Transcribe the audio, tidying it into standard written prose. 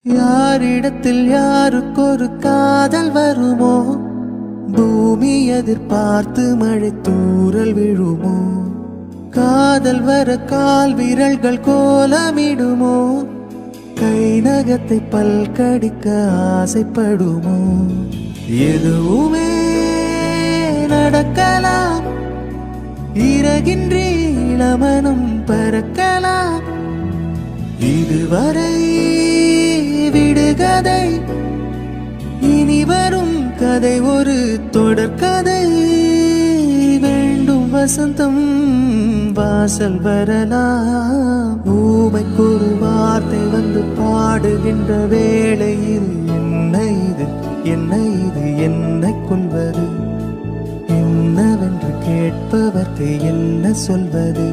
யாரிடத்தில் யாருக்கொரு காதல் வருமோ, பூமி எதிர்பார்த்து மழை தூறல் விழுமோ, காதல் வர கால் விரல்கள் கோலமிடுமோ, கை நகத்தை பல்கடிக்க ஆசைப்படுமோ, எதுவுமே நடக்கலாம், இறகின்றி இளமனம் பறக்கலாம், இதுவரை விடுகதை, இனி வரும் கதை ஒரு தொடர்கதை, வேண்டும் வசந்தம் வாசல் வரலாம், ஊமைக்கொரு வார்த்தை வந்து பாடுகின்ற வேளையில் என்ன இது என்ன இது என்னை கொள்வது, என்னவென்று கேட்பவர்க்கு என்ன சொல்வது.